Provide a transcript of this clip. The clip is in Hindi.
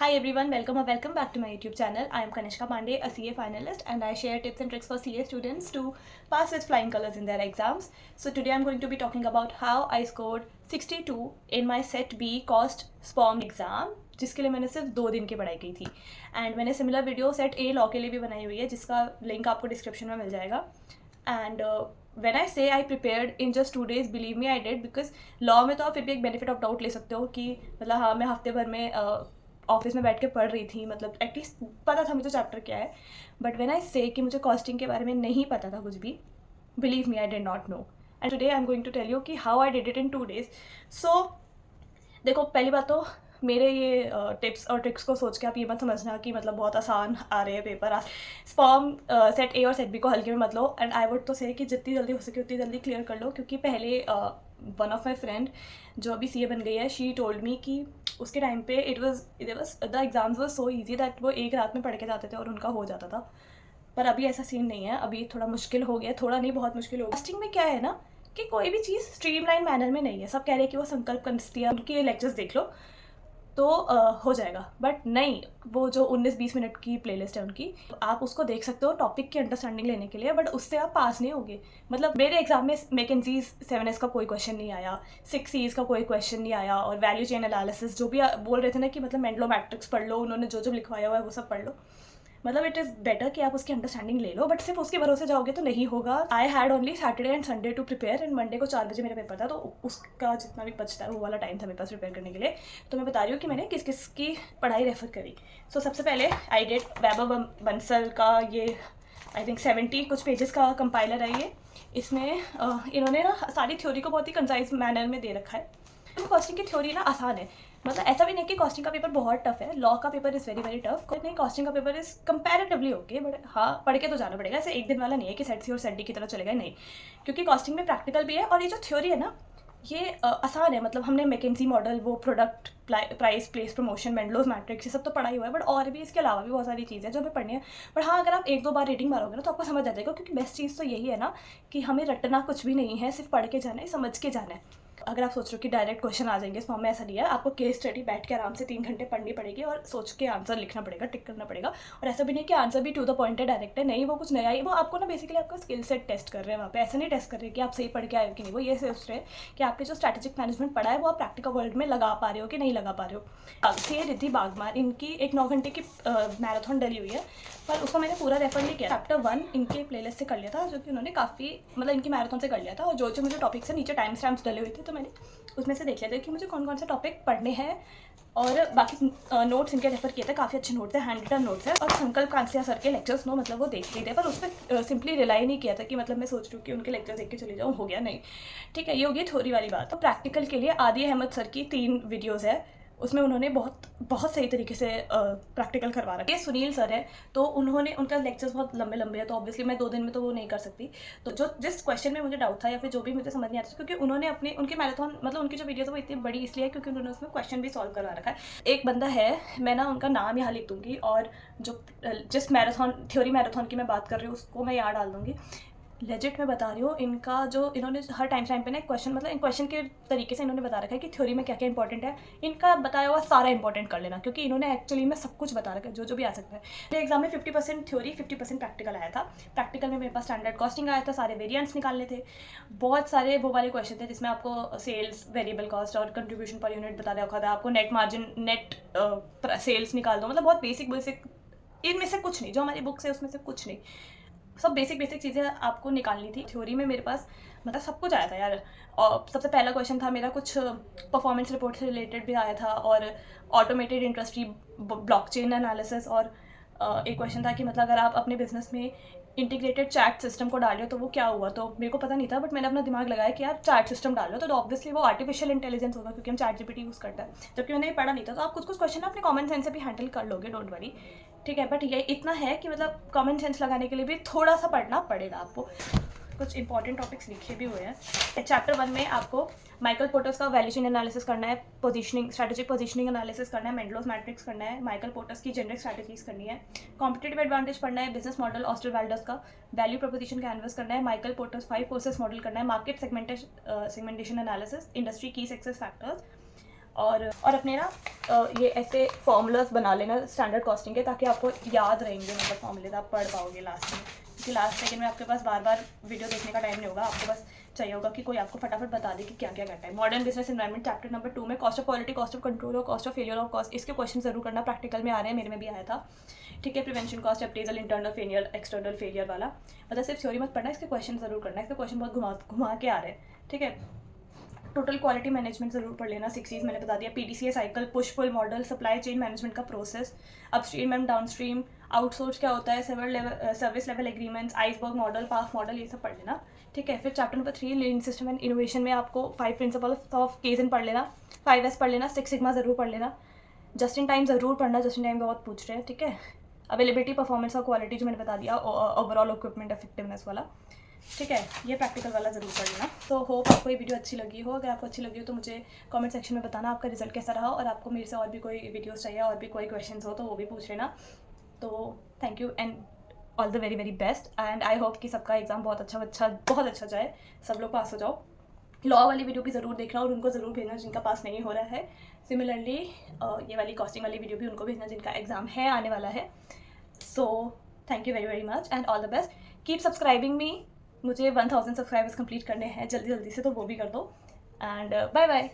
Hi everyone, welcome or welcome back to my YouTube channel. I am Kanishka Pandey, a CA finalist, and I share tips and tricks for CA students to pass with flying colors in their exams. So today I'm going to be talking about how I scored 62 in my Set B Cost SPOM exam, जिसके लिए मैंने सिर्फ 2 दिन की पढ़ाई की थी. एंड मैंने similar video set a law के लिए भी बनाई हुई है, जिसका लिंक आपको डिस्क्रिप्शन में मिल जाएगा. And when I say I prepared in just 2 days, believe me I did, because law में तो आप फिर भी एक बेनिफिट ऑफ डाउट ले सकते हो कि मतलब हाँ मैं हफ्ते भर में ऑफिस में बैठ के पढ़ रही थी, मतलब एटलीस्ट पता था मुझे चैप्टर क्या है. बट व्हेन आई से कि मुझे कॉस्टिंग के बारे में नहीं पता था कुछ भी, believe me I did not know. And today I am going to tell you कि how I did it in 2 days. So देखो, पहली बात तो मेरे ये टिप्स और ट्रिक्स को सोच के आप ये मत समझना कि मतलब बहुत आसान आ रहे हैं पेपर. स्पॉम सेट ए और सेट बी को हल्के में मत लो. एंड आई वुड तो से कि जितनी जल्दी हो सके उतनी जल्दी क्लियर कर लो, क्योंकि पहले वन ऑफ माई फ्रेंड जो अभी CA बन गई है, शी टोल्ड मी कि उसके टाइम पे the exams were so easy that वो एक रात में पढ़ के जाते थे और उनका हो जाता था. पर अभी ऐसा सीन नहीं है, अभी थोड़ा मुश्किल हो गया, थोड़ा नहीं बहुत मुश्किल हो गया. कास्टिंग में क्या है ना कि कोई भी चीज़ स्ट्रीमलाइन मैनर में नहीं है. सब कह रहे हैं कि वो संकल्प कंस्टिया उनके लेक्चर्स देख लो तो हो जाएगा, बट नहीं. वो जो 19-20 मिनट की प्लेलिस्ट है उनकी, आप उसको देख सकते हो टॉपिक की अंडरस्टैंडिंग लेने के लिए, बट उससे आप पास नहीं होगे. मतलब मेरे एग्जाम में मैकेंजीज 7S का कोई क्वेश्चन नहीं आया, 6Cs का कोई क्वेश्चन नहीं आया, और वैल्यू चेन एनालिसिस जो भी बोल रहे थे ना कि मतलब मेंडलो मैट्रिक्स पढ़ लो, उन्होंने जो जो लिखवाया हुआ है वो सब पढ़ लो. मतलब इट इज़ बेटर कि आप उसकी अंडरस्टैंडिंग ले लो, बट सिर्फ उसके भरोसे जाओगे तो नहीं होगा. I had only Saturday and Sunday to prepare, and Monday को 4 बजे मेरा पेपर था, तो उसका जितना भी बचता है वो वाला टाइम था मेरे पास प्रिपेयर करने के लिए. तो मैं बता रही हूँ कि मैंने किस किस की पढ़ाई रेफर करी. सो सबसे पहले आई डिड वैभव बंसल का ये आई थिंक 70 कुछ पेजेस का कंपाइलर है ये. इसमें इन्होंने ना सारी थ्योरी को बहुत ही कंसाइज मैनर में दे रखा है. कॉस्टिंग की थ्योरी ना आसान है, मतलब ऐसा भी नहीं कि कॉस्टिंग का पेपर बहुत टफ है. लॉ का paper is very very tough नहीं, कॉस्टिंग का paper is comparatively okay. But हाँ, पढ़ के तो जाना पड़ेगा. ऐसे एक दिन वाला नहीं है कि सेट सी और सेट डी की तरह चलेगा, नहीं. क्योंकि कॉस्टिंग में प्रैक्टिकल भी है, और ये जो थ्योरी है ना ये आसान है. मतलब हमने मैकेंजी मॉडल, वो product price place promotion, Mendelow's matrix, ये सब तो पढ़ा ही हुआ है. बट और भी इसके अलावा भी बहुत सारी चीज़ें जो हमें पढ़नी है. बट हाँ, अगर आप 1-2 बार रीडिंग मारोगे ना तो आपको समझ आ जाएगा, क्योंकि बेस्ट चीज़ तो यही है ना कि हमें रटना कुछ भी नहीं है, सिर्फ पढ़ के जाना है, समझ के जाना है. अगर आप सोच रहे हो कि डायरेक्ट क्वेश्चन आ जाएंगे इस फॉर्म में, ऐसा नहीं है. आपको केस स्टडी बैठ के आराम से 3 घंटे पढ़नी पड़ेगी और सोच के आंसर लिखना पड़ेगा, टिक करना पड़ेगा. और ऐसा भी नहीं कि आंसर भी टू द पॉइंट है, डायरेक्ट है, नहीं. वो कुछ नया ही, वो आपको ना बेसिकली आपका स्किल सेट टेस्ट कर रहे हैं वहाँ पे. ऐसा नहीं टेस्ट कर रहे कि आप सही पढ़ के आए हो कि नहीं. वो ये सोच रहे हैं कि आपके जो स्ट्रैटेजिक मैनेजमेंट पढ़ा है वो आप प्रैक्टिकल वर्ल्ड में लगा पा रहे हो कि नहीं लगा पा रहे हो. से रिद्धि बागमार, इनकी एक 9 घंटे की मैराथन डली हुई है, पर उसको मैंने पूरा रेफर नहीं किया. चैप्टर 1 इनके प्लेलिस्ट से कर लिया था, जो कि उन्होंने काफ़ी मतलब इनकी मैराथन से कर लिया था. और जो जो मुझे टॉपिक से नीचे टाइम स्टैम्प्स डले हुए थे, तो मैंने उसमें से देख लिया था कि मुझे कौन कौन से टॉपिक पढ़ने हैं. और बाकी नोट्स इनके रेफर किए थे, काफ़ी अच्छे नोट्स हैं, हैंड रिटन नोट्स है. और संकल्प कांसिया सर के लेक्चर्स नो मतलब वो देख लिए थे, पर उस पर सिंपली रिलाई नहीं किया था कि मतलब मैं सोच रही हूँ कि उनके लेक्चर देख के चली जाऊँ, हो गया नहीं. ठीक है, ये होगी थ्योरी वाली बात. तो प्रैक्टिकल के लिए आदि अहमद सर की 3 वीडियोज़ है, उसमें उन्होंने बहुत बहुत सही तरीके से प्रैक्टिकल करवा रखा है. सुनील सर है, तो उन्होंने उनका लेक्चर्स बहुत लंबे लंबे है, तो ऑब्वियसली मैं 2 दिन में तो वो नहीं कर सकती. तो जो जिस क्वेश्चन में मुझे डाउट था या फिर जो भी मुझे समझ नहीं आता था, क्योंकि उन्होंने उनके मैराथन मतलब उनकी जो वीडियो था वो इतनी बड़ी इसलिए है क्योंकि उन्होंने उसमें क्वेश्चन भी सॉल्व करवा रखा है. एक बंदा है, मैं ना उनका नाम यहाँ लिख दूँगी, और जो जिस मैराथन थ्योरी मैराथन की मैं बात कर रही हूँ उसको मैं यहाँ डाल दूँगी. लेजिट मैं बता रही हूँ, इनका जो इन्होंने हर टाइम पे ना क्वेश्चन, मतलब इन क्वेश्चन के तरीके से इन्होंने बता रखा है कि थ्योरी में क्या क्या इंपॉर्टेंट है. इनका बताया हुआ सारा इंपॉर्टेंट कर लेना, क्योंकि इन्होंने एक्चुअली में सब कुछ बता रखा है, जो जो भी आ सकता है. मेरे एग्जाम में 50% थ्योरी 50% प्रैक्टिकल आया था. प्रैक्टिकल में मेरे पास स्टैंडर्ड कॉस्टिंग आया था, सारे वेरिएंट्स निकालने थे, बहुत सारे वो वाले क्वेश्चन थे जिसमें आपको सेल्स, वेरिएबल कॉस्ट और कंट्रीब्यूशन पर यूनिट बता रखा था. आपको नेट मार्जिन, नेट सेल्स निकाल दो, मतलब बहुत बेसिक बेसिक, इनमें से कुछ नहीं, जो हमारी बुक्स है उसमें से कुछ नहीं, सब बेसिक बेसिक चीज़ें आपको निकालनी थी. थ्योरी में मेरे पास मतलब सब कुछ आया था यार. और सबसे पहला क्वेश्चन था मेरा कुछ परफॉर्मेंस रिपोर्ट से रिलेटेड भी आया था, और ऑटोमेटेड इंडस्ट्री ब्लॉकचेन एनालिसिस. और एक क्वेश्चन था कि मतलब अगर आप अपने बिजनेस में इंटीग्रेटेड चैट सिस्टम को डाल रहे हो तो वो क्या हुआ. तो मेरे को पता नहीं था, बट मैंने अपना दिमाग लगाया कि यार चैट सिस्टम डाल लो तो ऑब्वियसली वो आर्टिफिशियल इंटेलिजेंस होगा, क्योंकि हम चैट जीपीटी यूज़ करते हैं, जबकि मैंने ये पढ़ा नहीं था. तो आप कुछ कुछ क्वेश्चन अपने कॉमन सेंस से भी हैंडल कर लोगे, डोंट वरी. ठीक है, बट ये इतना है कि मतलब कॉमन सेंस लगाने के लिए भी थोड़ा सा पढ़ना पड़ेगा आपको. कुछ इंपॉर्टेंट टॉपिक्स लिखे भी हुए हैं. चैप्टर 1 में आपको माइकल पोर्टर्स का वैल्यूएशन एनालिसिस करना है, पोजीशनिंग, स्ट्रैटेजिक पोजीशनिंग एनालिसिस करना है, मेंडलोज मैट्रिक्स करना है, माइकल पोर्टर्स की जेनरिक स्ट्रैटेजीज करनी है, कॉम्पिटिटिव एडवांटेज पढ़ना है, बिजनेस मॉडल ऑस्टरवाल्डर्स का, वैल्यू प्रोपोजिशन कैनवस करना है, माइकल पोर्टर्स 5 फोर्सेस मॉडल करना है, मार्केट सेगमेंटेशन एनालिसिस, इंडस्ट्री की सक्सेस फैक्टर्स, और अपने ना ये ऐसे फॉर्मूलाज बना लेना स्टैंडर्ड कॉस्टिंग के, ताकि आपको याद रहेंगे, मतलब फॉर्मूले आप पढ़ पाओगे लास्ट में, क्योंकि लास्ट सेकंड में आपके पास बार बार वीडियो देखने का टाइम नहीं होगा, आपको बस चाहिए होगा कि कोई आपको फटाफट बता दे कि क्या क्या करना है। Modern business environment chapter number 2 में cost of quality, cost of control और cost of failure of cost, इसके क्वेश्चन जरूर करना, प्रैक्टिकल में आ रहे हैं, मेरे में भी आया था। ठीक है, prevention cost, appraisal, internal failure, external failure वाला, मतलब सिर्फ थ्योरी मत पढ़ना, इसके क्वेश्चन जरूर करना, इसके क्वेश्चन बहुत घुमा के आ रहे हैं। ठीक है, टोटल क्वालिटी मैनेजमेंट जरूर पढ़ लेना, 6 चीज़ मैंने बता दिया, PDCA cycle, push pull model, supply chain management का process, upstream and downstream, outsource क्या होता है, service level agreements, iceberg model, PAF model, ये सब पढ़ लेना। ठीक है, फिर chapter number 3 lean system and innovation में आपको 5 प्रिंसिपल ऑफ केजन पढ़ लेना, 5S पढ़ लेना, 6 सिग्मा जरूर पढ़ लेना, जस्ट इन टाइम जरूर पढ़ना, जस्ट इन टाइम बहुत पूछ रहे हैं। ठीक है, अवेलेबिलिटी, परफॉर्मेंस और क्वालिटी जो मैंने बता दिया, ओवरऑल इक्विपमेंट इफेक्टिवनेस वाला। ठीक है, ये प्रैक्टिकल वाला ज़रूर कर लेना। तो होप आपको ये वीडियो अच्छी लगी हो, अगर आपको अच्छी लगी हो तो मुझे कमेंट सेक्शन में बताना आपका रिजल्ट कैसा रहा, और आपको मेरे से और भी कोई वीडियोस चाहिए, और भी कोई क्वेश्चंस हो तो वो भी पूछ लेना। तो thank you and all the very very best, and I hope कि सबका एग्ज़ाम बहुत अच्छा जाए, सब लोग पास हो जाओ। लॉ वाली वीडियो भी ज़रूर देखना और उनको ज़रूर भेजना जिनका पास नहीं हो रहा है। सिमिलरली ये वाली कॉस्टिंग वाली वीडियो भी उनको भेजना जिनका एग्ज़ाम है आने वाला है। So thank you very very much and all the best, keep subscribing मी, मुझे 1000 सब्सक्राइबर्स कंप्लीट करने हैं जल्दी से, तो वो भी कर दो, एंड बाय बाय।